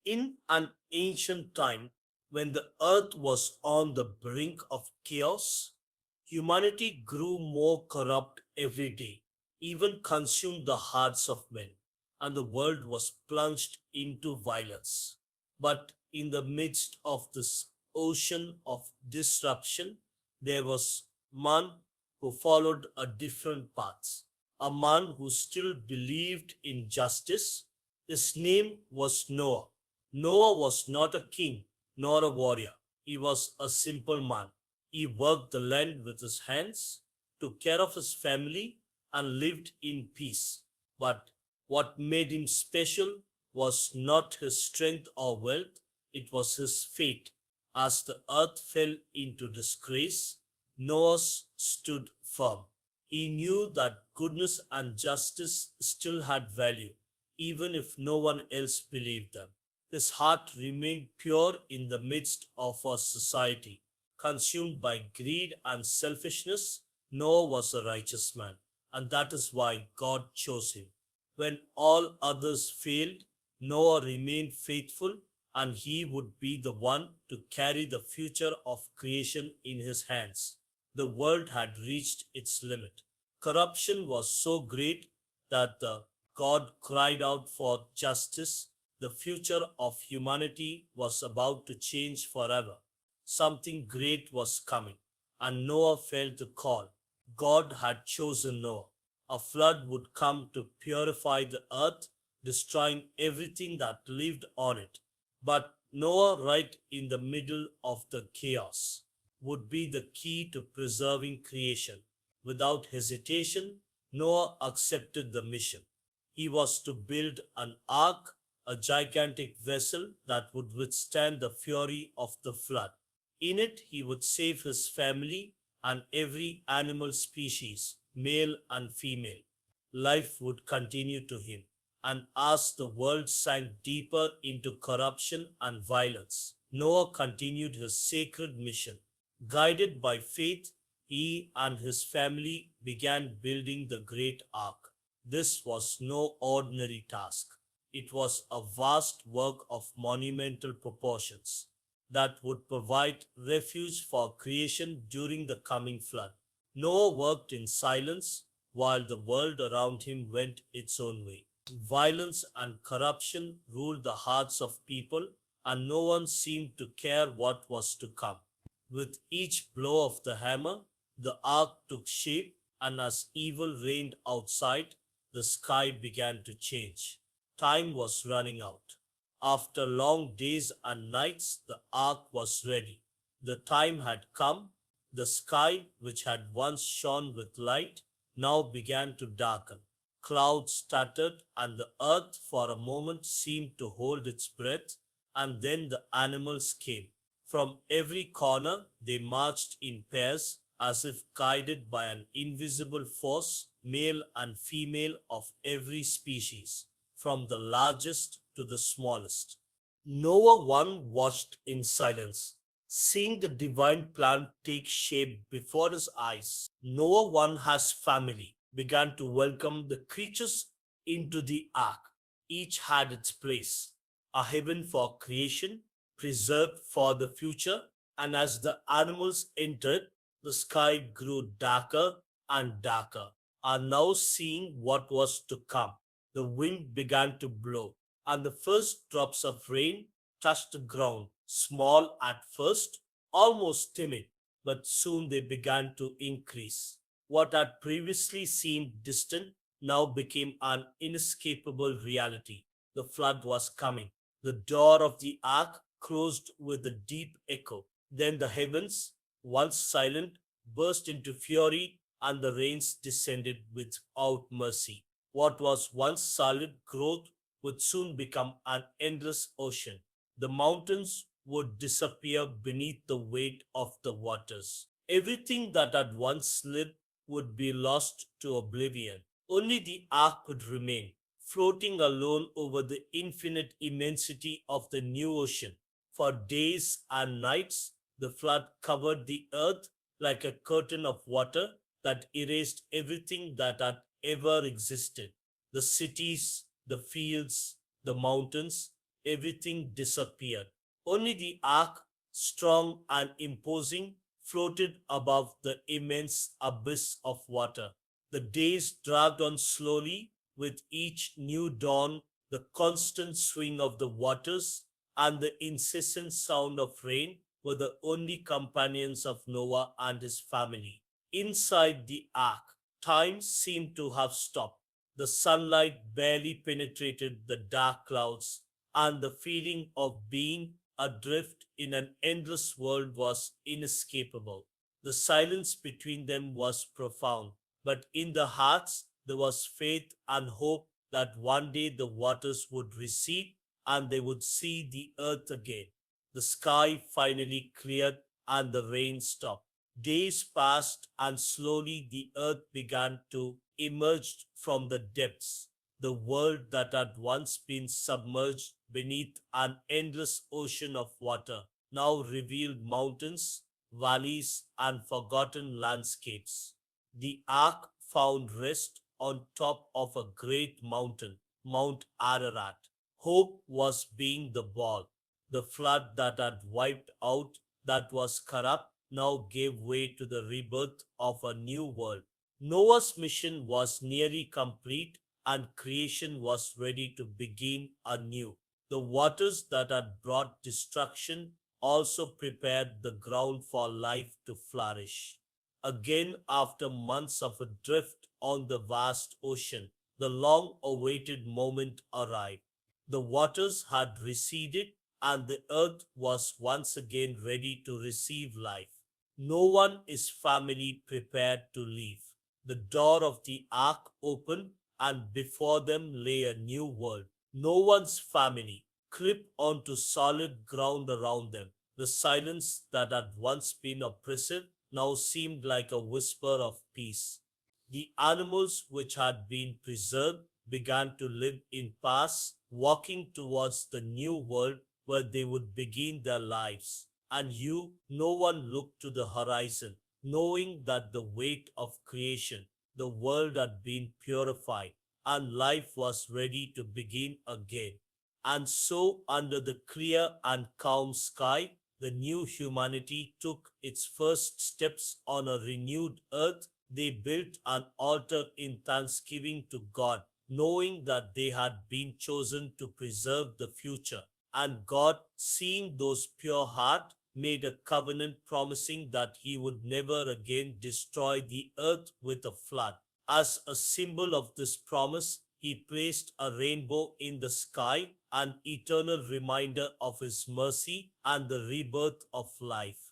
In an ancient time, when the earth was on the brink of chaos, humanity grew more corrupt every day, even consumed the hearts of men, and the world was plunged into violence. But in the midst of this ocean of disruption, there was one who followed a different path, a man who still believed in justice. His name was Noah. Noah was not a king nor a warrior. He was a simple man. He worked the land with his hands, took care of his family, and lived in peace. But what made him special was not his strength or wealth, it was his fate. As the earth fell into disgrace, Noah stood firm. He knew that goodness and justice still had value, even if no one else believed them. His heart remained pure in the midst of a society consumed by greed and selfishness. Noah was a righteous man, and that is why God chose him. When all others failed, Noah remained faithful, and he would be the one to carry the future of creation in his hands. The world had reached its limit. Corruption was so great that the God cried out for justice. The future of humanity was about to change forever. Something great was coming, and Noah felt the call. God had chosen Noah. A flood would come to purify the earth, destroying everything that lived on it. But Noah, right in the middle of the chaos, would be the key to preserving creation. Without hesitation, Noah accepted the mission. He was to build an ark, a gigantic vessel that would withstand the fury of the flood. In it, he would save his family and every animal species, male and female. Life would continue to him. And as the world sank deeper into corruption and violence, Noah continued his sacred mission. Guided by faith, he and his family began building the great ark. This was no ordinary task. It was a vast work of monumental proportions that would provide refuge for creation during the coming flood. Noah worked in silence while the world around him went its own way. Violence and corruption ruled the hearts of people, and no one seemed to care what was to come. With each blow of the hammer, the ark took shape, and as evil reigned outside, the sky began to change. Time was running out. After long days and nights, the ark was ready. The time had come. The sky, which had once shone with light, now began to darken. Clouds stuttered, and the earth for a moment seemed to hold its breath, and then the animals came. From every corner they marched in pairs as if guided by an invisible force, male and female of every species, from the largest to the smallest. Noah one watched in silence, seeing the divine plan take shape before his eyes. Noah one has family, began to welcome the creatures into the ark. Each had its place, a heaven for creation, preserved for the future, and as the animals entered, the sky grew darker and darker. Are now seeing what was to come. The wind began to blow, and the first drops of rain touched the ground, small at first, almost timid, but soon they began to increase. What had previously seemed distant now became an inescapable reality. The flood was coming. The door of the ark closed with a deep echo. Then the heavens, once silent, burst into fury, and the rains descended without mercy. What was once solid growth would soon become an endless ocean. The mountains would disappear beneath the weight of the waters. Everything that had once slid would be lost to oblivion. Only the ark could remain, floating alone over the infinite immensity of the new ocean. For days and nights, the flood covered the earth like a curtain of water that erased everything that had ever existed. The cities, the fields, the mountains, everything disappeared. Only the ark, strong and imposing, floated above the immense abyss of water. The days dragged on slowly with each new dawn, the constant swing of the waters and the incessant sound of rain were the only companions of Noah and his family. Inside the ark, time seemed to have stopped. The sunlight barely penetrated the dark clouds, and the feeling of being adrift in an endless world was inescapable. The silence between them was profound, but in the hearts there was faith and hope that one day the waters would recede and they would see the earth again. The sky finally cleared and the rain stopped. Days passed and slowly the earth began to emerge from the depths. The world that had once been submerged beneath an endless ocean of water now revealed mountains, valleys, and forgotten landscapes. The ark found rest on top of a great mountain, Mount Ararat. Hope was being the ball. The flood that had wiped out that was corrupt now gave way to the rebirth of a new world. Noah's mission was nearly complete and creation was ready to begin anew. The waters that had brought destruction also prepared the ground for life to flourish. Again, after months of adrift on the vast ocean, the long awaited moment arrived. The waters had receded and the earth was once again ready to receive life. No one is family prepared to leave. The door of the ark opened, and before them lay a new world. No one's family crept onto solid ground around them. The silence that had once been oppressive now seemed like a whisper of peace. The animals which had been preserved began to live in paths, walking towards the new world where they would begin their lives. And you, no one looked to the horizon, knowing that the weight of creation, the world had been purified, and life was ready to begin again. And so, under the clear and calm sky, the new humanity took its first steps on a renewed earth. They built an altar in thanksgiving to God, knowing that they had been chosen to preserve the future. And God, seeing those pure heart, made a covenant promising that he would never again destroy the earth with a flood. As a symbol of this promise, he placed a rainbow in the sky, an eternal reminder of his mercy and the rebirth of life.